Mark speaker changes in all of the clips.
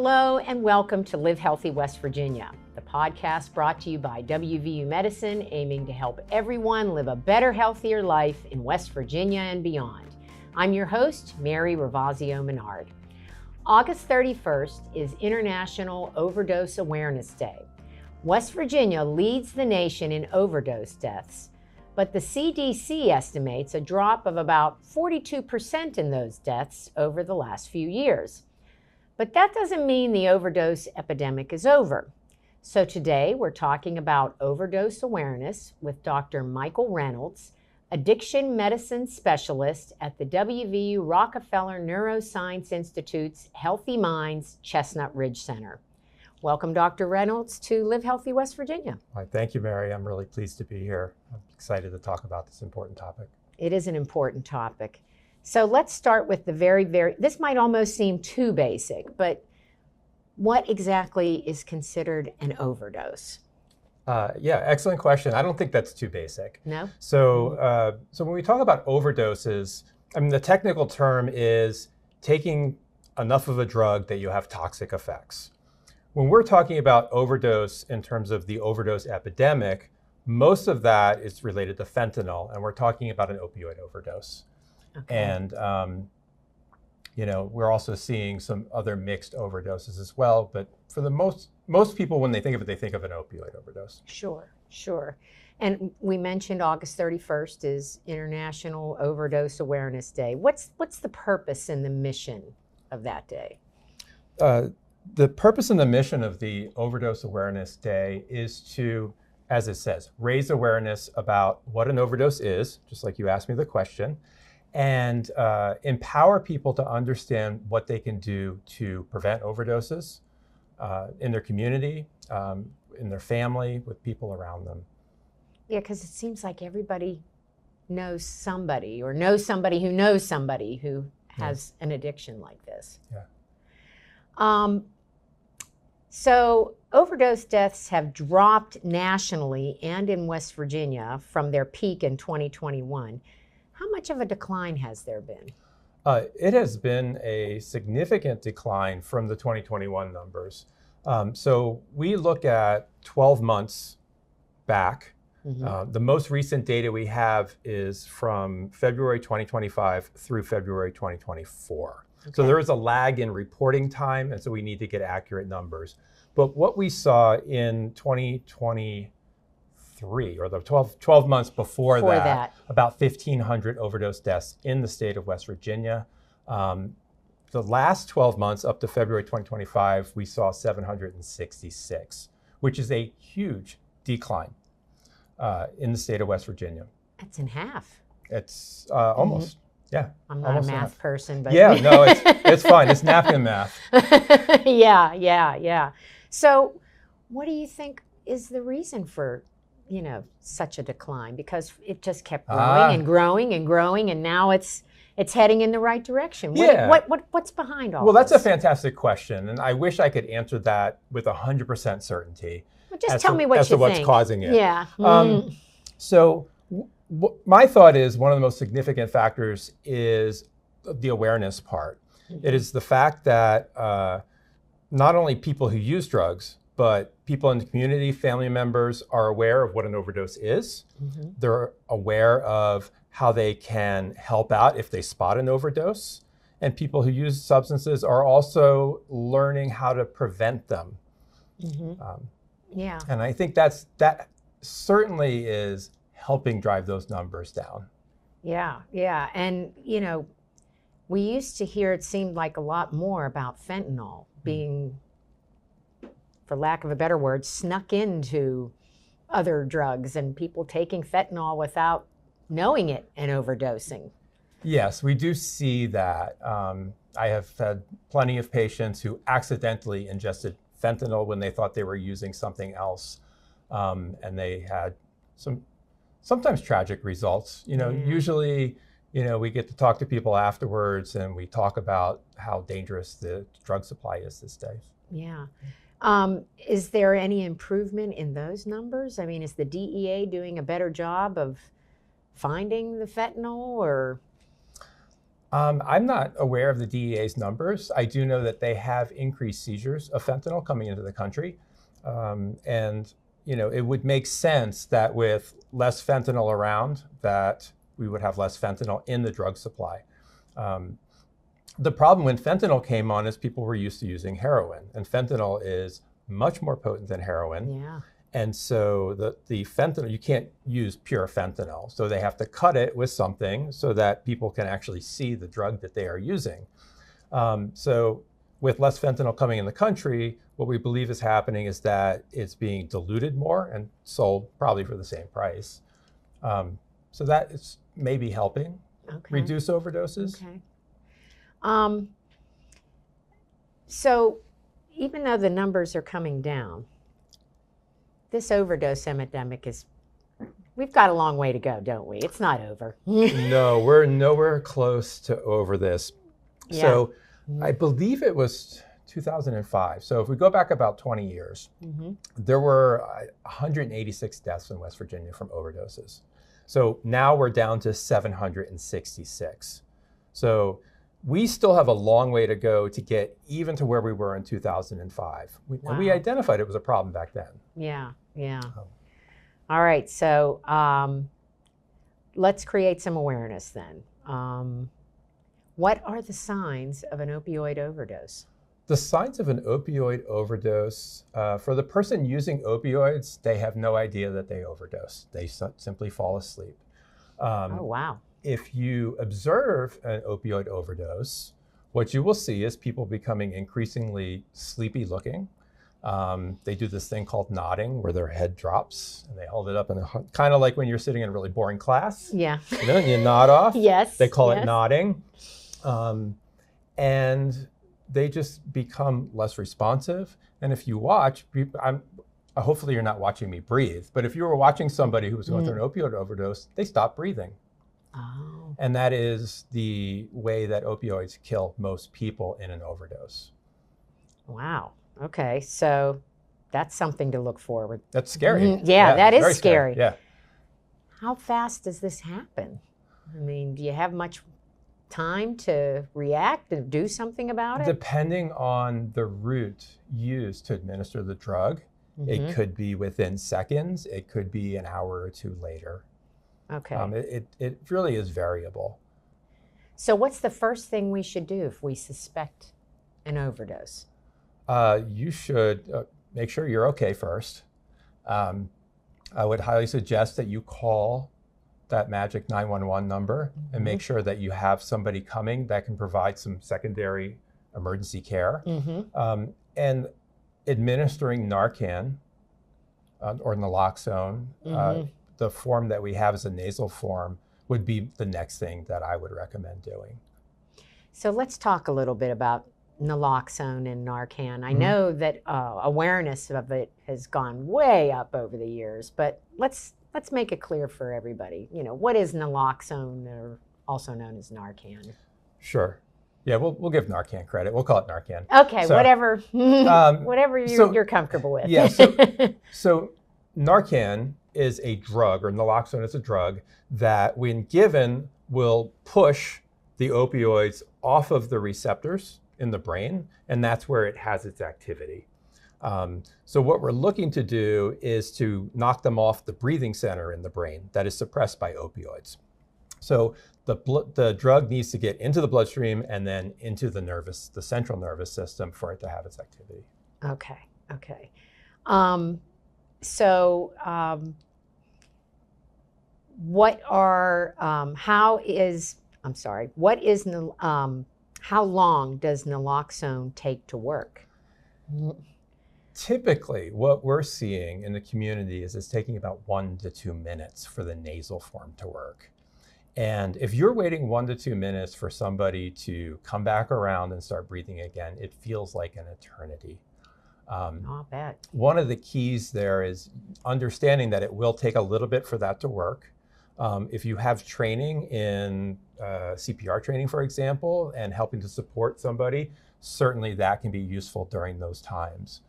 Speaker 1: Hello and welcome to Live Healthy West Virginia, the podcast brought to you by WVU Medicine, aiming to help everyone live a better, healthier life in West Virginia and beyond. I'm your host, Mary Ravazio Menard. August 31st is International Overdose Awareness Day. West Virginia leads the nation in overdose deaths, but the CDC estimates a drop of about 42% in those deaths over the last few years. But that doesn't mean the overdose epidemic is over. So today we're talking about overdose awareness with Dr. Michael Reynolds, addiction medicine specialist at the WVU Rockefeller Neuroscience Institute's Healthy Minds Chestnut Ridge Center. Welcome, Dr. Reynolds, to Live Healthy West Virginia.
Speaker 2: All right, thank you, Mary. I'm really pleased to be here. I'm excited to talk about this important topic.
Speaker 1: It is an important topic. So let's start with the this might almost seem too basic, but what exactly is considered an overdose?
Speaker 2: Yeah, excellent question. I don't think that's too basic.
Speaker 1: No?
Speaker 2: So when we talk about overdoses, I mean, the technical term is taking enough of a drug that you have toxic effects. When we're talking about overdose in terms of the overdose epidemic, most of that is related to fentanyl, and we're talking about an opioid overdose. Okay. And, we're also seeing some other mixed overdoses as well. But for the most people, when they think of it, they think of an opioid overdose.
Speaker 1: Sure. And we mentioned August 31st is International Overdose Awareness Day. What's the purpose and the mission of that day?
Speaker 2: The purpose and the mission of the Overdose Awareness Day is to, as it says, raise awareness about what an overdose is, just like you asked me the question, and empower people to understand what they can do to prevent overdoses in their community, in their family, with people around them.
Speaker 1: Yeah, because it seems like everybody knows somebody or knows somebody who has an addiction like this.
Speaker 2: Yeah.
Speaker 1: So overdose deaths have dropped nationally and in West Virginia from their peak in 2021. How much of a decline has there been?
Speaker 2: It has been a significant decline from the 2021 numbers. So we look at 12 months back. Mm-hmm. The most recent data we have is from February 2025 through February 2024. Okay. So there is a lag in reporting time, and so we need to get accurate numbers. But what we saw in 2023, or the 12 months before that, about 1,500 overdose deaths in the state of West Virginia. The last 12 months up to February 2025, we saw 766, which is a huge decline in the state of West Virginia.
Speaker 1: That's in half.
Speaker 2: It's almost. Mm-hmm. Yeah.
Speaker 1: I'm not a math person, but
Speaker 2: yeah, no, it's fine. It's napkin math.
Speaker 1: Yeah. So what do you think is the reason for, such a decline? Because it just kept growing and growing, and now it's heading in the right direction. What's behind all this?
Speaker 2: Well, that's a fantastic question, and I wish I could answer that with 100% certainty.
Speaker 1: Well, just tell me what you think.
Speaker 2: As to what's causing it.
Speaker 1: Yeah.
Speaker 2: So my thought is one of the most significant factors is the awareness part. Mm-hmm. It is the fact that not only people who use drugs, but people in the community, family members, are aware of what an overdose is. Mm-hmm. They're aware of how they can help out if they spot an overdose. And people who use substances are also learning how to prevent them.
Speaker 1: Mm-hmm.
Speaker 2: And I think that certainly is helping drive those numbers down.
Speaker 1: Yeah. And, we used to hear, it seemed like a lot more about fentanyl being, for lack of a better word, snuck into other drugs and people taking fentanyl without knowing it and overdosing.
Speaker 2: Yes, we do see that. I have had plenty of patients who accidentally ingested fentanyl when they thought they were using something else, and they had sometimes tragic results. Usually, we get to talk to people afterwards, and we talk about how dangerous the drug supply is these days.
Speaker 1: Yeah. Is there any improvement in those numbers? I mean, is the DEA doing a better job of finding the fentanyl, or?
Speaker 2: I'm not aware of the DEA's numbers. I do know that they have increased seizures of fentanyl coming into the country. And it would make sense that with less fentanyl around, that we would have less fentanyl in the drug supply. The problem when fentanyl came on is people were used to using heroin, and fentanyl is much more potent than heroin.
Speaker 1: Yeah.
Speaker 2: And so the fentanyl, you can't use pure fentanyl. So they have to cut it with something so that people can actually see the drug that they are using. So with less fentanyl coming in the country, what we believe is happening is that it's being diluted more and sold probably for the same price. So that is maybe helping reduce overdoses.
Speaker 1: Okay. So even though the numbers are coming down, this overdose epidemic we've got a long way to go, don't we? It's not over.
Speaker 2: No, we're nowhere close to over this. Yeah. So I believe it was 2005. So if we go back about 20 years, there were 186 deaths in West Virginia from overdoses. So now we're down to 766. So we still have a long way to go to get even to where we were in 2005. And we identified it was a problem back then.
Speaker 1: Yeah, yeah. All right, so let's create some awareness then. What are the signs of an opioid overdose?
Speaker 2: The signs of an opioid overdose, for the person using opioids, they have no idea that they overdose. They simply fall asleep.
Speaker 1: Oh, wow.
Speaker 2: If you observe an opioid overdose, what you will see is people becoming increasingly sleepy looking. They do this thing called nodding, where their head drops and they hold it up, and kind of like when you're sitting in a really boring class.
Speaker 1: Yeah.
Speaker 2: And you nod off.
Speaker 1: Yes.
Speaker 2: They call it nodding. And they just become less responsive. And if you watch, hopefully you're not watching me breathe, but if you were watching somebody who was going through an opioid overdose, they stop breathing.
Speaker 1: Oh.
Speaker 2: And that is the way that opioids kill most people in an overdose.
Speaker 1: Wow. Okay. So that's something to look forward.
Speaker 2: That's scary.
Speaker 1: Yeah, that is scary.
Speaker 2: Yeah.
Speaker 1: How fast does this happen? I mean, do you have much time to react and do something about it?
Speaker 2: Depending on the route used to administer the drug, it could be within seconds. It could be an hour or two later.
Speaker 1: Okay.
Speaker 2: It really is variable.
Speaker 1: So what's the first thing we should do if we suspect an overdose?
Speaker 2: You should make sure you're okay first. I would highly suggest that you call that magic 911 number and make sure that you have somebody coming that can provide some secondary emergency care. And administering Narcan or naloxone, the form that we have is a nasal form, would be the next thing that I would recommend doing.
Speaker 1: So let's talk a little bit about naloxone and Narcan. I know that awareness of it has gone way up over the years, but let's make it clear for everybody. What is naloxone, or also known as Narcan?
Speaker 2: Sure. Yeah, we'll give Narcan credit. We'll call it Narcan.
Speaker 1: Okay, so, whatever you're comfortable with.
Speaker 2: Yeah, so Narcan is a drug, or naloxone is a drug, that when given will push the opioids off of the receptors in the brain, and that's where it has its activity. So what we're looking to do is to knock them off the breathing center in the brain that is suppressed by opioids. So the drug needs to get into the bloodstream and then into the central nervous system for it to have its activity.
Speaker 1: Okay. How long does naloxone take to work?
Speaker 2: Typically, what we're seeing in the community is it's taking about 1 to 2 minutes for the nasal form to work. And if you're waiting 1 to 2 minutes for somebody to come back around and start breathing again, it feels like an eternity.
Speaker 1: I'll bet.
Speaker 2: One of the keys there is understanding that it will take a little bit for that to work. If you have training in CPR training, for example, and helping to support somebody, certainly that can be useful during those times.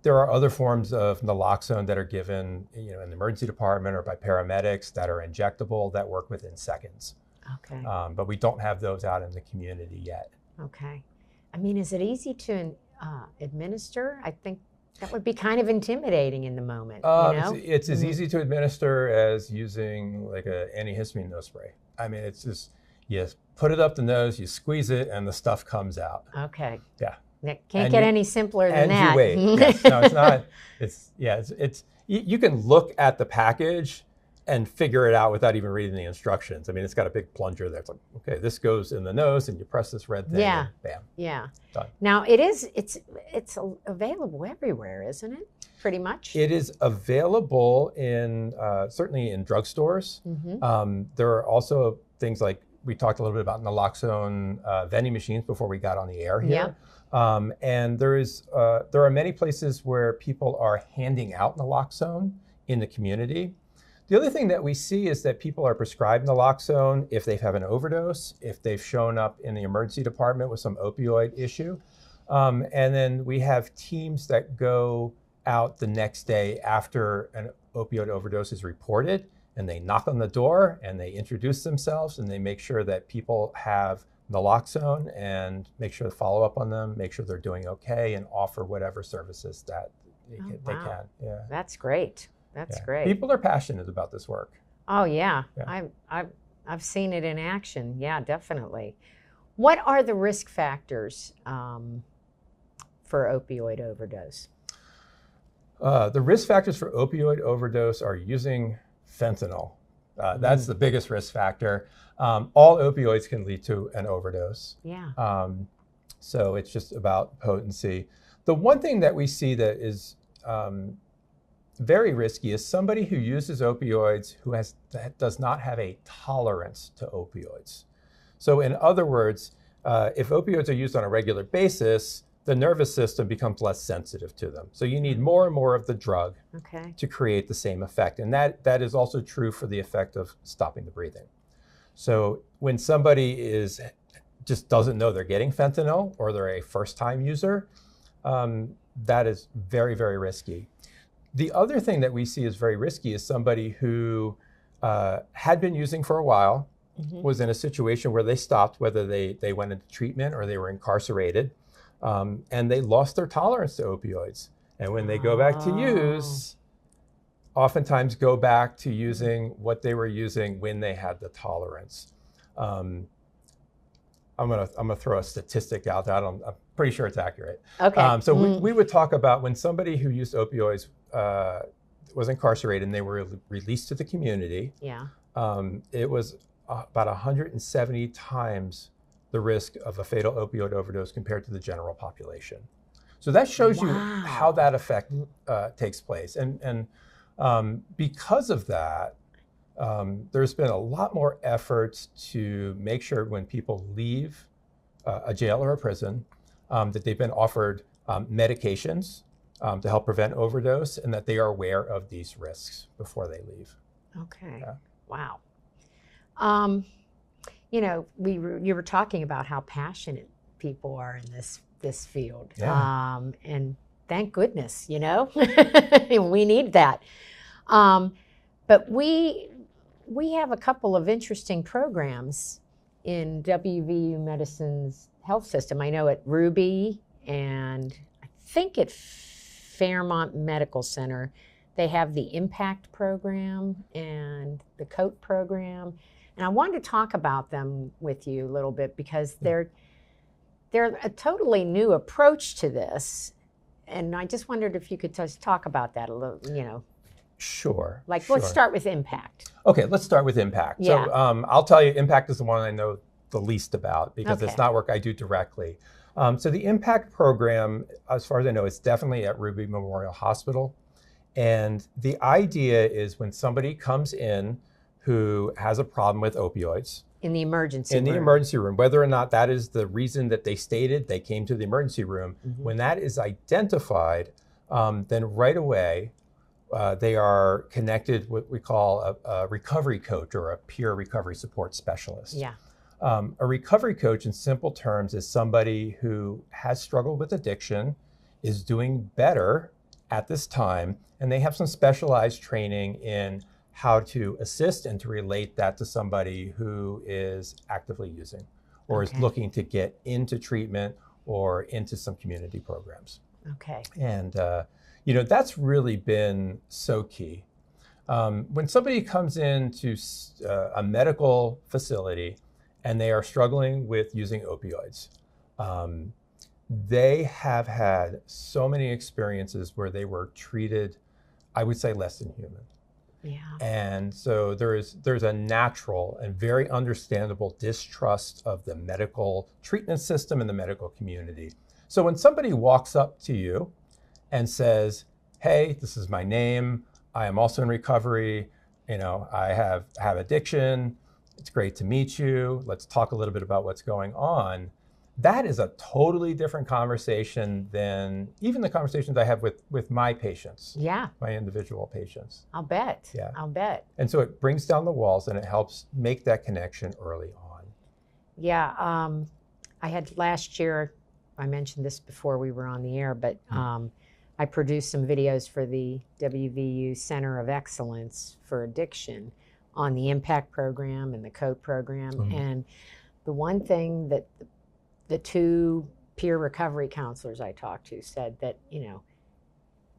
Speaker 2: There are other forms of naloxone that are given in the emergency department or by paramedics that are injectable that work within seconds.
Speaker 1: Okay.
Speaker 2: But we don't have those out in the community yet.
Speaker 1: Okay. I mean, is it easy to administer? I think that would be kind of intimidating in the moment, you know?
Speaker 2: It's as easy to administer as using like an antihistamine nose spray. I mean, it's just, you put it up the nose, you squeeze it, and the stuff comes out.
Speaker 1: Okay.
Speaker 2: Yeah.
Speaker 1: It can't get any simpler than that.
Speaker 2: And you wait. Yes. No, it's not. It's you can look at the package and figure it out without even reading the instructions. I mean, it's got a big plunger there. It's like, okay, this goes in the nose, and you press this red thing, and bam.
Speaker 1: Yeah.
Speaker 2: Done.
Speaker 1: Now, it's available everywhere, isn't it? Pretty much.
Speaker 2: It is available in certainly in drugstores. There are also things like, we talked a little bit about naloxone vending machines before we got on the air here. And there are many places where people are handing out naloxone in the community. The other thing that we see is that people are prescribed naloxone if they have an overdose, if they've shown up in the emergency department with some opioid issue. And then we have teams that go out the next day after an opioid overdose is reported, and they knock on the door and they introduce themselves and they make sure that people have naloxone and make sure to follow up on them, make sure they're doing okay, and offer whatever services that they can. Yeah.
Speaker 1: That's great. That's great.
Speaker 2: People are passionate about this work.
Speaker 1: Oh yeah. I've seen it in action. Yeah, definitely. What are the risk factors for opioid overdose?
Speaker 2: The risk factors for opioid overdose are using fentanyl. That's the biggest risk factor. All opioids can lead to an overdose.
Speaker 1: Yeah.
Speaker 2: So it's just about potency. The one thing that we see that is very risky is somebody who uses opioids that does not have a tolerance to opioids. So in other words, if opioids are used on a regular basis, the nervous system becomes less sensitive to them. So you need more and more of the drug to create the same effect. And that is also true for the effect of stopping the breathing. So when somebody just doesn't know they're getting fentanyl, or they're a first-time user, that is very, very risky. The other thing that we see is very risky is somebody who had been using for a while, was in a situation where they stopped, whether they went into treatment or they were incarcerated, and they lost their tolerance to opioids. And when they go back to use, oftentimes go back to using what they were using when they had the tolerance. I'm gonna throw a statistic out there. I'm pretty sure it's accurate.
Speaker 1: Okay.
Speaker 2: So we would talk about when somebody who used opioids was incarcerated and they were released to the community.
Speaker 1: Yeah.
Speaker 2: It was about 170 times the risk of a fatal opioid overdose compared to the general population. So that shows you how that effect takes place. And because of that, there's been a lot more efforts to make sure when people leave a jail or a prison, that they've been offered medications to help prevent overdose, and that they are aware of these risks before they leave.
Speaker 1: Okay.
Speaker 2: Yeah.
Speaker 1: Wow. You know, you were talking about how passionate people are in this field.
Speaker 2: Yeah.
Speaker 1: And thank goodness, you know, we need that. But we have a couple of interesting programs in WVU Medicine's health system. I know at Ruby, and I think at Fairmont Medical Center, they have the Impact program and the COAT program. And I wanted to talk about them with you a little bit because they're a totally new approach to this. And I just wondered if you could just talk about that a little, you know.
Speaker 2: Sure.
Speaker 1: Let's start with Impact.
Speaker 2: Okay, let's start with Impact.
Speaker 1: Yeah.
Speaker 2: So I'll tell you, Impact is the one I know the least about because it's not work I do directly. So the Impact program, as far as I know, is definitely at Ruby Memorial Hospital. And the idea is when somebody comes in who has a problem with opioids.
Speaker 1: In the emergency room.
Speaker 2: In the emergency room, whether or not that is the reason that they stated they came to the emergency room, when that is identified, then right away, they are connected with what we call a recovery coach or a peer recovery support specialist.
Speaker 1: Yeah.
Speaker 2: A recovery coach, in simple terms, is somebody who has struggled with addiction, is doing better at this time, and they have some specialized training in how to assist and to relate that to somebody who is actively using or is looking to get into treatment or into some community programs.
Speaker 1: Okay.
Speaker 2: And, that's really been so key. When somebody comes into a medical facility and they are struggling with using opioids, they have had so many experiences where they were treated, I would say, less than human.
Speaker 1: Yeah.
Speaker 2: And so there's a natural and very understandable distrust of the medical treatment system and the medical community. So when somebody walks up to you and says, hey, this is my name, I am also in recovery, I have addiction, it's great to meet you, let's talk a little bit about what's going on, that is a totally different conversation than even the conversations I have with my patients.
Speaker 1: Yeah.
Speaker 2: My individual patients.
Speaker 1: I'll bet.
Speaker 2: Yeah.
Speaker 1: I'll bet.
Speaker 2: And so it brings down the walls and it helps make that connection early on.
Speaker 1: Yeah. I had last year, I mentioned this before we were on the air, but I produced some videos for the WVU Center of Excellence for Addiction on the IMPACT program and the COAT program. And the one thing that the two peer recovery counselors I talked to said that,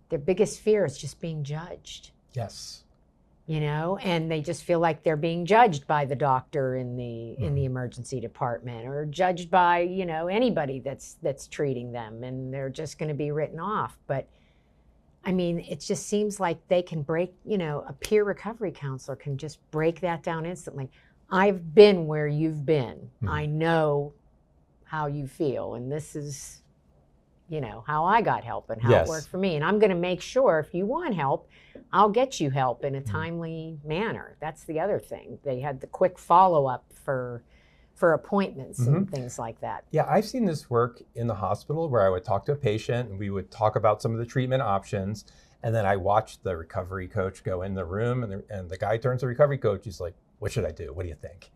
Speaker 1: their biggest fear is just being judged.
Speaker 2: Yes.
Speaker 1: And they just feel like they're being judged by the doctor in the emergency department, or judged by, anybody that's treating them, and they're just going to be written off. But I mean, it just seems like they can break, a peer recovery counselor can just break that down instantly. I've been where you've been. I know how you feel, and this is, how I got help and how it worked for me. And I'm going to make sure if you want help, I'll get you help in a timely manner. That's the other thing. They had the quick follow-up for appointments and things like that.
Speaker 2: Yeah, I've seen this work in the hospital where I would talk to a patient and we would talk about some of the treatment options. And then I watched the recovery coach go in the room, and the guy turns to the recovery coach. He's like, what should I do? What do you think?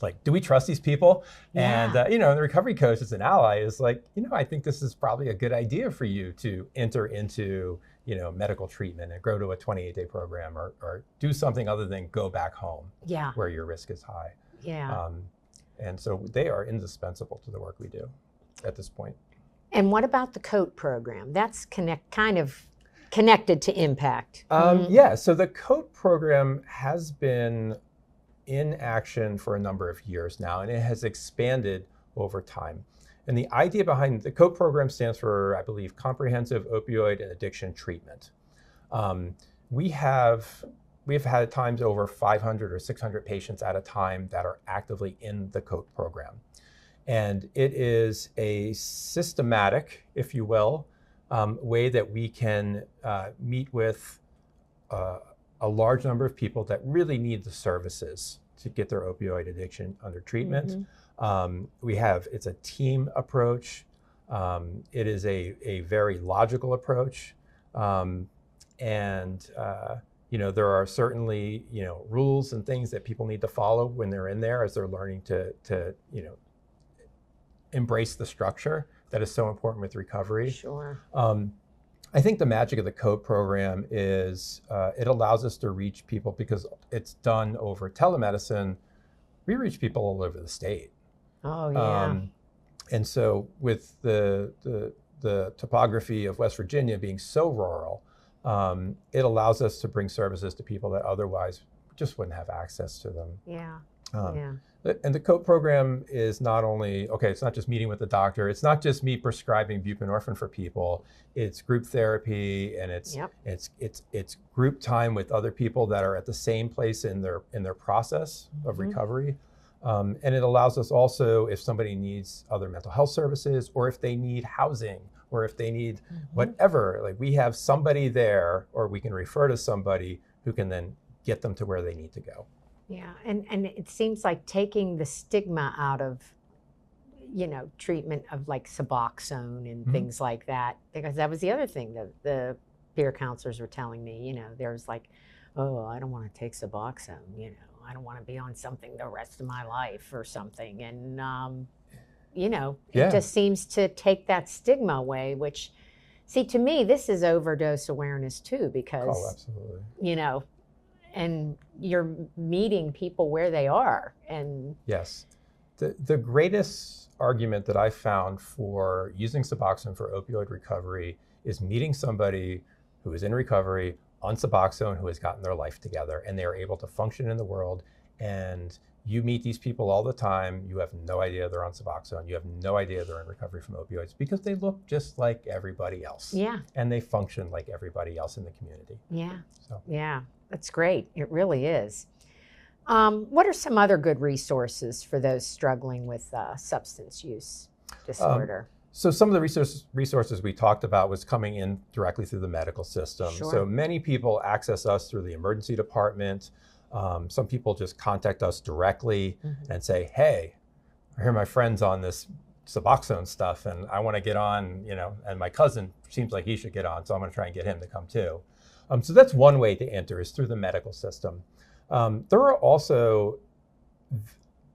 Speaker 2: Like, do we trust these people?
Speaker 1: Yeah.
Speaker 2: And, the recovery coach as an ally is like, I think this is probably a good idea for you to enter into, medical treatment and go to a 28-day program or do something other than go back home where your risk is high.
Speaker 1: Yeah.
Speaker 2: And so they are indispensable to the work we do at this point.
Speaker 1: And what about the COAT program? That's kind of connected to IMPACT.
Speaker 2: Yeah, so the COAT program has been in action for a number of years now, and it has expanded over time. And the idea behind the COAT program stands for, I believe, Comprehensive Opioid and Addiction Treatment. We've had at times over 500 or 600 patients at a time that are actively in the COAT program. And it is a systematic, if you will, way that we can meet with a large number of people that really need the services to get their opioid addiction under treatment. It's a team approach. It is a very logical approach. There are certainly, rules and things that people need to follow when they're in there as they're learning to embrace the structure that is so important with recovery.
Speaker 1: Sure.
Speaker 2: I think the magic of the COAT program is it allows us to reach people because it's done over telemedicine. We reach people all over the state.
Speaker 1: Oh, yeah.
Speaker 2: And so with the topography of West Virginia being so rural, it allows us to bring services to people that otherwise just wouldn't have access to them.
Speaker 1: Yeah.
Speaker 2: And the COAT program is not only, it's not just meeting with the doctor. It's not just me prescribing buprenorphine for people. It's group therapy, and it's group time with other people that are at the same place in their process of recovery. And it allows us also, if somebody needs other mental health services, or if they need housing, or if they need whatever, like we have somebody there, or we can refer to somebody who can then get them to where they need to go.
Speaker 1: Yeah, and it seems like taking the stigma out of, treatment of like Suboxone and things like that, because that was the other thing that the peer counselors were telling me, there's like, oh, I don't want to take Suboxone, I don't want to be on something the rest of my life or something. And, it just seems to take that stigma away, which, see, to me, this is overdose awareness too, because,
Speaker 2: absolutely.
Speaker 1: and you're meeting people where they are. And
Speaker 2: yes, the greatest argument that I found for using Suboxone for opioid recovery is meeting somebody who is in recovery on Suboxone, who has gotten their life together, and they are able to function in the world. And you meet these people all the time. You have no idea they're on Suboxone. You have no idea they're in recovery from opioids because they look just like everybody else.
Speaker 1: Yeah.
Speaker 2: And they function like everybody else in the community.
Speaker 1: Yeah.
Speaker 2: So.
Speaker 1: Yeah, that's great. It really is. What are some other good resources for those struggling with substance use disorder?
Speaker 2: So some of the resources we talked about was coming in directly through the medical system.
Speaker 1: Sure.
Speaker 2: So many people access us through the emergency department. Some people just contact us directly and say, hey, I hear my friend's on this Suboxone stuff and I want to get on, and my cousin seems like he should get on, so I'm going to try and get him to come too. So that's one way to enter, is through the medical system. There are also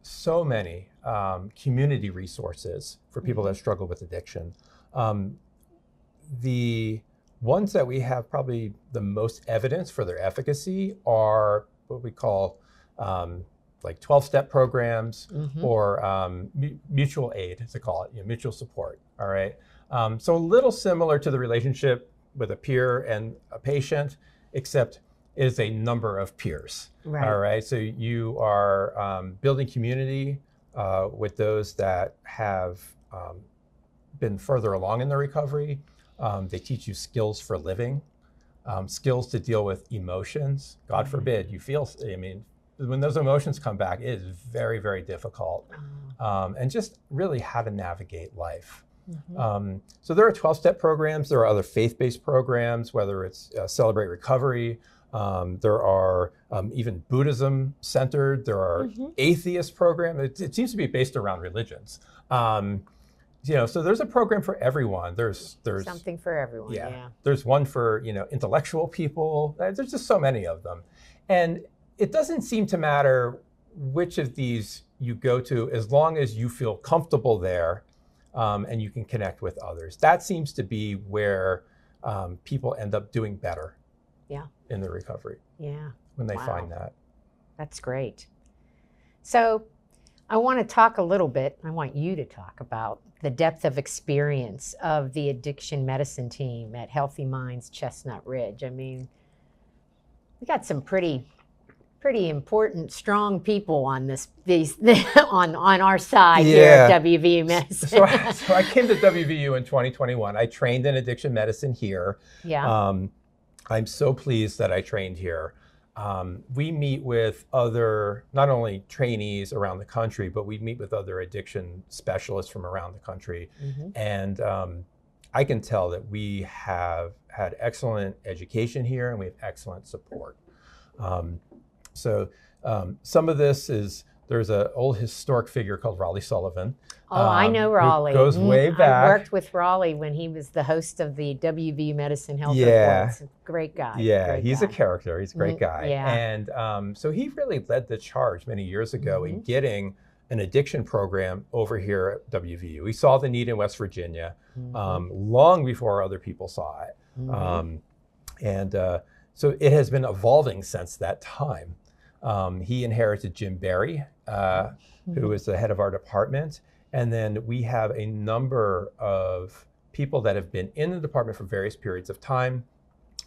Speaker 2: so many community resources for people that struggle with addiction. The ones that we have probably the most evidence for their efficacy are what we call like 12-step programs or mutual aid, as they call it, mutual support, all right? So a little similar to the relationship with a peer and a patient, except it is a number of peers, all right? So you are building community with those that have been further along in their recovery. They teach you skills for living, skills to deal with emotions. God forbid you feel, when those emotions come back, it is very, very difficult. And just really how to navigate life. So there are 12-step programs. There are other faith-based programs, whether it's Celebrate Recovery. There are even Buddhism-centered. There are atheist programs. It seems to be based around religions. So there's a program for everyone. There's
Speaker 1: something for everyone. Yeah.
Speaker 2: There's one for intellectual people. There's just so many of them, and it doesn't seem to matter which of these you go to, as long as you feel comfortable there, and you can connect with others. That seems to be where people end up doing better.
Speaker 1: Yeah.
Speaker 2: In the recovery.
Speaker 1: Yeah.
Speaker 2: When they find that.
Speaker 1: That's great. So I want to talk a little bit, I want you to talk about the depth of experience of the addiction medicine team at Healthy Minds Chestnut Ridge. We got some pretty important, strong people on on our side here at WVU Medicine.
Speaker 2: So I came to WVU in 2021. I trained in addiction medicine here.
Speaker 1: Yeah.
Speaker 2: I'm so pleased that I trained here. We meet with other, not only trainees around the country, but we meet with other addiction specialists from around the country. And I can tell that we have had excellent education here and we have excellent support. So some of this is, there's an old historic figure called Raleigh Sullivan.
Speaker 1: Oh, I know Raleigh.
Speaker 2: Goes way back.
Speaker 1: I worked with Raleigh when he was the host of the WVU Medicine Health Reports. Great guy.
Speaker 2: Yeah, he's a character. He's a great guy.
Speaker 1: Yeah.
Speaker 2: And so he really led the charge many years ago in getting an addiction program over here at WVU. We saw the need in West Virginia long before other people saw it. So it has been evolving since that time. He inherited Jim Berry, who is the head of our department. And then we have a number of people that have been in the department for various periods of time,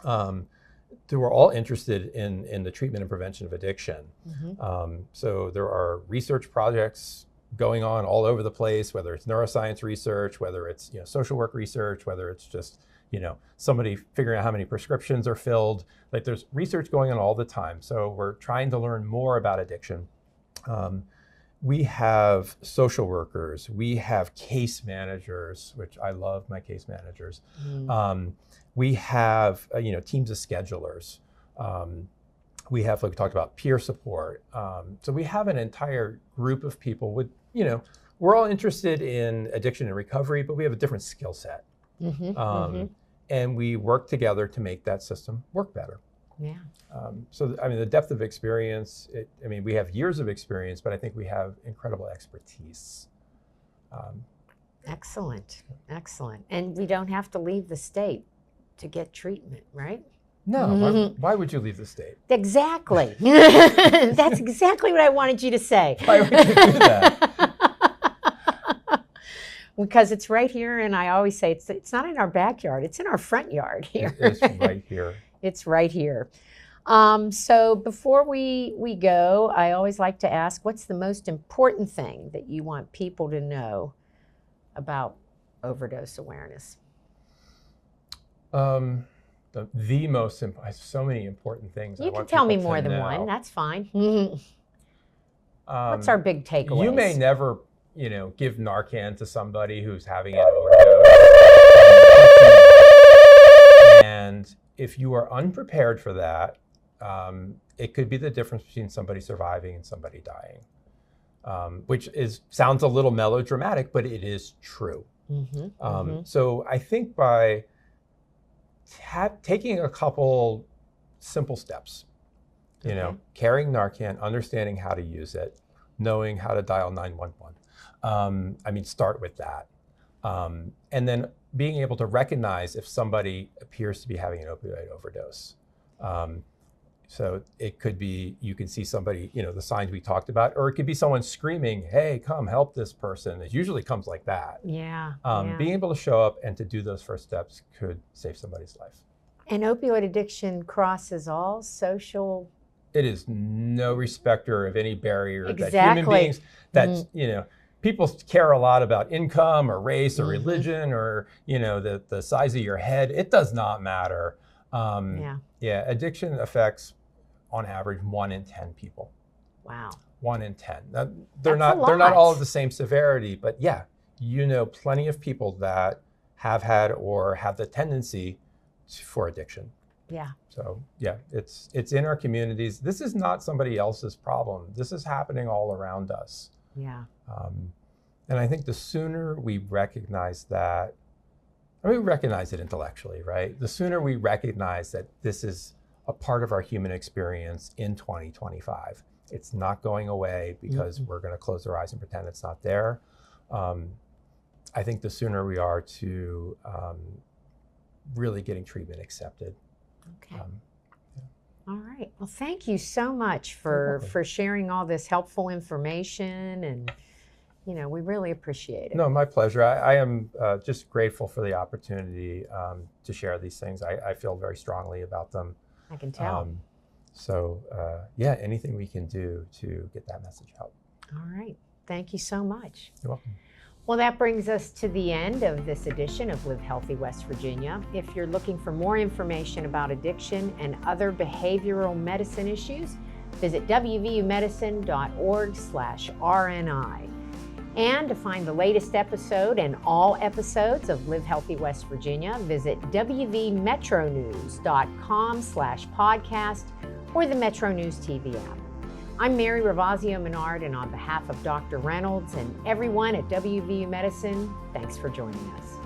Speaker 2: who are all interested in the treatment and prevention of addiction. So there are research projects going on all over the place, whether it's neuroscience research, whether it's social work research, whether it's just somebody figuring out how many prescriptions are filled. Like, there's research going on all the time. So we're trying to learn more about addiction. We have social workers, we have case managers, which I love my case managers. We have teams of schedulers. We have, like we talked about, peer support. So we have an entire group of people with, we're all interested in addiction and recovery, but we have a different skill set. And we work together to make that system work better.
Speaker 1: Yeah.
Speaker 2: So the depth of experience, we have years of experience, but I think we have incredible expertise.
Speaker 1: Excellent. And we don't have to leave the state to get treatment, right?
Speaker 2: No, why would you leave the state?
Speaker 1: Exactly. That's exactly what I wanted you to say.
Speaker 2: Why would you do that?
Speaker 1: Because it's right here, and I always say it's not in our backyard, it's in our front yard here.
Speaker 2: It's right here.
Speaker 1: It's right here. So before we go, I always like to ask, what's the most important thing that you want people to know about overdose awareness?
Speaker 2: The most important, so many important things.
Speaker 1: You can tell me more than one, that's fine. What's our big takeaway?
Speaker 2: You may never, give Narcan to somebody who's having an overdose. And if you are unprepared for that, it could be the difference between somebody surviving and somebody dying, which sounds a little melodramatic, but it is true. So I think by taking a couple simple steps, carrying Narcan, understanding how to use it, knowing how to dial 911. Start with that. And then being able to recognize if somebody appears to be having an opioid overdose. So it could be, you can see somebody, the signs we talked about, or it could be someone screaming, hey, come help this person. It usually comes like that.
Speaker 1: Yeah.
Speaker 2: Being able to show up and to do those first steps could save somebody's life.
Speaker 1: And opioid addiction crosses all social.
Speaker 2: It is no respecter of any barrier.
Speaker 1: Exactly.
Speaker 2: That human beings, that, people care a lot about income or race or religion or, the size of your head. It does not matter. Addiction affects, on average, 1 in 10 people.
Speaker 1: Wow.
Speaker 2: 1 in 10. Now, they're not all of the same severity, but plenty of people that have had or have the tendency for addiction.
Speaker 1: Yeah.
Speaker 2: So it's in our communities. This is not somebody else's problem. This is happening all around us.
Speaker 1: Yeah.
Speaker 2: And I think the sooner we recognize that, we recognize it intellectually, right? The sooner we recognize that this is a part of our human experience in 2025. It's not going away because we're going to close our eyes and pretend it's not there. I think the sooner we are to really getting treatment accepted.
Speaker 1: Okay. All right. Well, thank you so much for sharing all this helpful information, and we really appreciate it.
Speaker 2: No, my pleasure. I am just grateful for the opportunity to share these things. I feel very strongly about them.
Speaker 1: I can tell.
Speaker 2: Anything we can do to get that message out.
Speaker 1: All right. Thank you so much.
Speaker 2: You're welcome.
Speaker 1: Well, that brings us to the end of this edition of Live Healthy West Virginia. If you're looking for more information about addiction and other behavioral medicine issues, visit wvumedicine.org/RNI. And to find the latest episode and all episodes of Live Healthy West Virginia, visit wvmetronews.com/podcast or the Metro News TV app. I'm Mary Ravazio Menard, and on behalf of Dr. Reynolds and everyone at WVU Medicine, thanks for joining us.